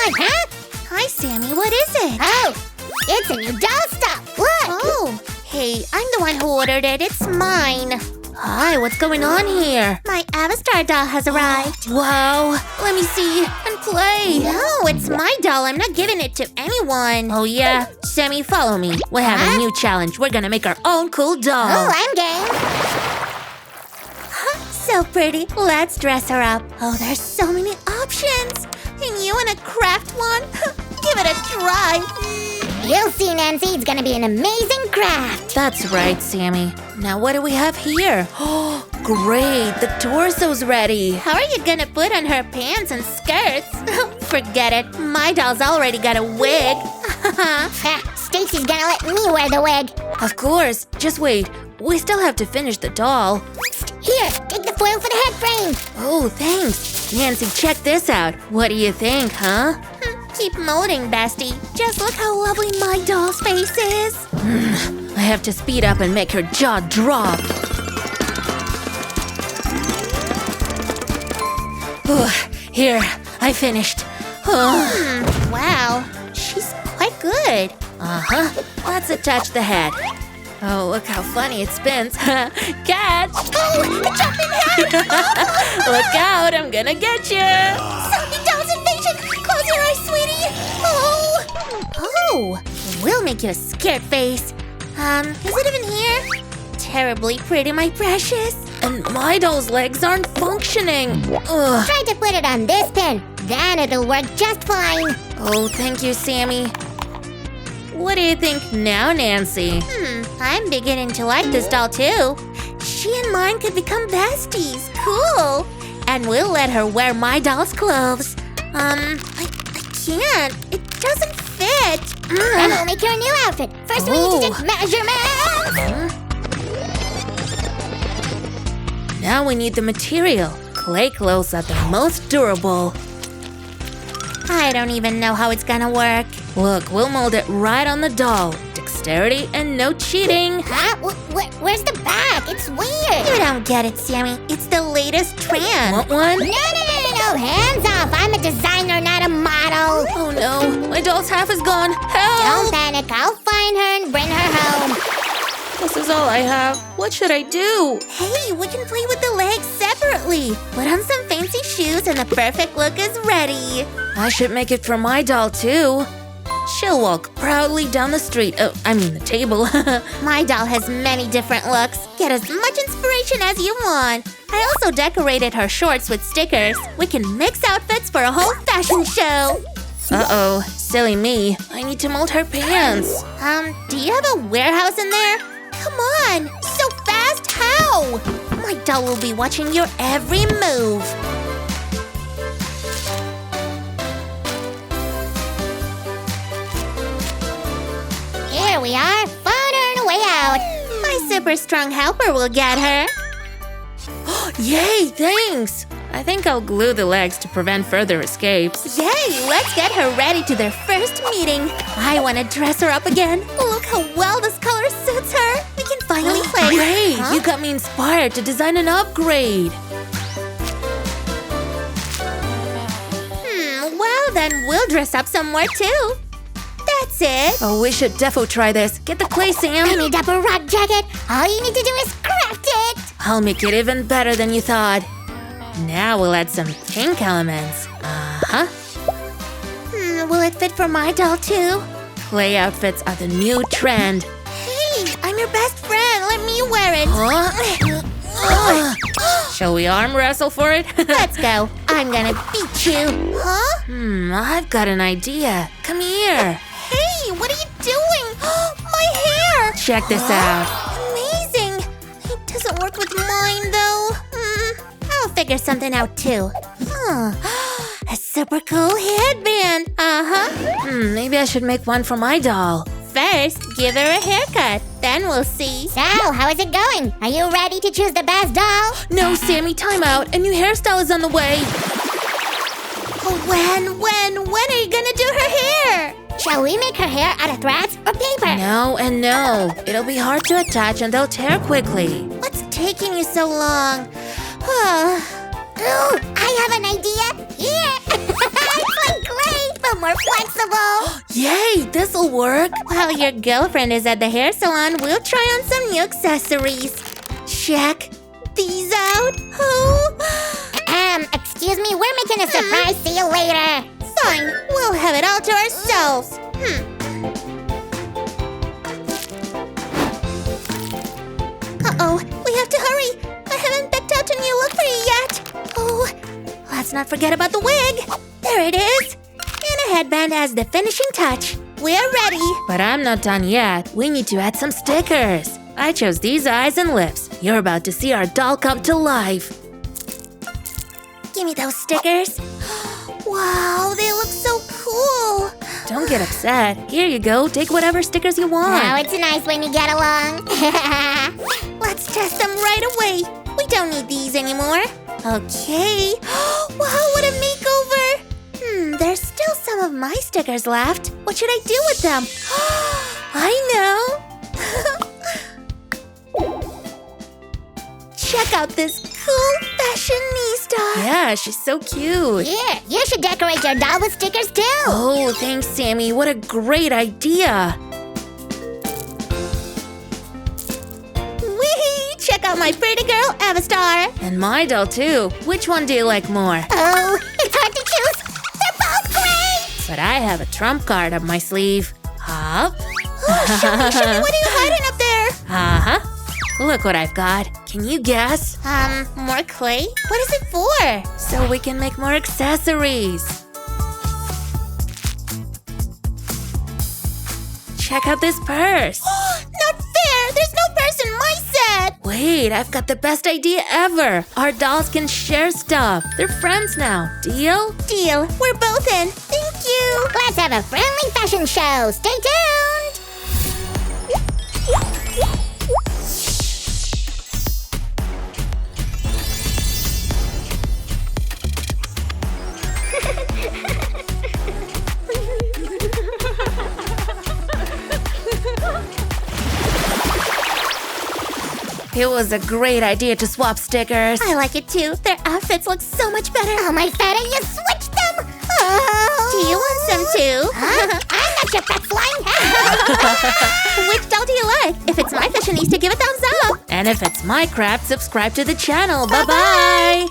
want, huh? Hi, Sammy. What is it? Oh, it's a new doll stuff. Look. Oh, hey, I'm the one who ordered it. It's mine. Hi, what's going on here? My Avatar doll has arrived. Wow, let me see and play. No, it's my doll. I'm not giving it to anyone. Oh yeah? Sammy, follow me. We have a new challenge. We're gonna make our own cool doll. Oh, I'm game. So pretty. Let's dress her up. Oh, there's so many options. And you want a craft one? Give it a try. You'll see, Nancy. It's gonna be an amazing craft. That's right, Sammy. Now what do we have here? Oh, great. The torso's ready. How are you gonna put on her pants and skirts? Forget it. My doll's already got a wig. Stacy's gonna let me wear the wig. Of course. Just wait. We still have to finish the doll. Here, take the foil for the head frame. Oh, thanks. Nancy, check this out. What do you think, huh? Keep molding, bestie. Just look how lovely my doll's face is. I have to speed up and make her jaw drop. Here, I finished. Wow, she's quite good. Let's attach the head. Oh, look how funny it spins. Catch! Oh, a jumping head! Look out, I'm gonna get you! Zombie doll's invasion! Close your eyes, sweetie! Oh, we'll make you a scared face. Is it even here? Terribly pretty, my precious. And my doll's legs aren't functioning. Ugh. Try to put it on this pin. Then it'll work just fine. Oh, thank you, Sammy. What do you think now, Nancy? I'm beginning to like this doll too. She and mine could become besties. Cool. And we'll let her wear my doll's clothes. I can't. It doesn't fit. Then we'll make her a new outfit. First, we need to take measurements. Now we need the material. Clay clothes are the most durable. I don't even know how it's gonna work. Look, we'll mold it right on the doll. Dexterity and no cheating. Huh? Where's the back? It's weird. You don't get it, Sammy. It's the latest trend. Want one? No. Hands off. I'm a designer, not a model. Oh no, my doll's half is gone. Help! Don't panic. I'll find her and bring her home. This is all I have. What should I do? Hey, we can play with the legs separately. Put on some fancy shoes and the perfect look is ready. I should make it for my doll too. She'll walk proudly down the street. Oh, I mean the table. My doll has many different looks. Get as much inspiration as you want. I also decorated her shorts with stickers. We can mix outfits for a whole fashion show. Uh-oh, silly me. I need to mold her pants. Do you have a warehouse in there? Come on, so fast, how? My doll will be watching your every move. Here we are. Found her on the way out. My super strong helper will get her. Yay, thanks. I think I'll glue the legs to prevent further escapes. Yay, let's get her ready to their first meeting. I want to dress her up again. Look how well this color suits her. We can finally play. Great, you got me inspired to design an upgrade. Well then, we'll dress up somewhere too. That's it. Oh, we should defo try this. Get the clay, Sam. I need a rock jacket. All you need to do is craft it. I'll make it even better than you thought. Now we'll add some pink elements. Will it fit for my doll too? Clay outfits are the new trend. Hey, I'm your best friend. Let me wear it. Shall we arm wrestle for it? Let's go. I'm gonna beat you. I've got an idea. Come here. Hey, what are you doing? My hair! Check this out. Amazing. It doesn't work with mine though. I'll figure something out too. A super cool headband. Maybe I should make one for my doll. First, give her a haircut. Then we'll see. So, how is it going? Are you ready to choose the best doll? No, Sammy, time out. A new hairstyle is on the way. When are you gonna do her hair? Shall we make her hair out of threads or paper? No and no. It'll be hard to attach and they'll tear quickly. What's taking you so long? Ooh, I have an idea. Here! It's like clay, but possible. Yay, this'll work. While your girlfriend is at the hair salon, we'll try on some new accessories. Check these out. Excuse me, we're making a surprise. See you later. Fine, we'll have it all to ourselves. Uh-oh, we have to hurry. I haven't picked out a new look for you yet. Oh, let's not forget about the wig. There it is. And a headband as the finishing touch. We're ready. But I'm not done yet. We need to add some stickers. I chose these eyes and lips. You're about to see our doll come to life. Give me those stickers. Wow, they look so cool. Don't get upset. Here you go. Take whatever stickers you want. Oh, it's nice when you get along. Let's test them right away. We don't need these anymore. Okay. Wow, what a makeover. There's still some of my stickers left. What should I do with them? I know. Check out this cool fashionista. Yeah, she's so cute. Yeah, you should decorate your doll with stickers too. Oh, thanks, Sammy. What a great idea. Whee! Check out my pretty girl, Avastar. And my doll, too. Which one do you like more? Oh, it's hard to choose. They're both great. But I have a trump card up my sleeve. Hop. Oh, show me, what are you hiding up there? Uh-huh. Look what I've got. Can you guess? More clay? What is it for? So we can make more accessories. Check out this purse. Not fair! There's no purse in my set! Wait, I've got the best idea ever. Our dolls can share stuff. They're friends now. Deal? Deal. We're both in. Thank you. Let's have a friendly fashion show. Stay tuned. It was a great idea to swap stickers. I like it too. Their outfits look so much better. Oh, my feta, you switched them. Oh. Do you want some too? I'm not your fat flying Which doll do you like? If it's my fashionista, give a thumbs up. And if it's my craft, subscribe to the channel. Bye-bye.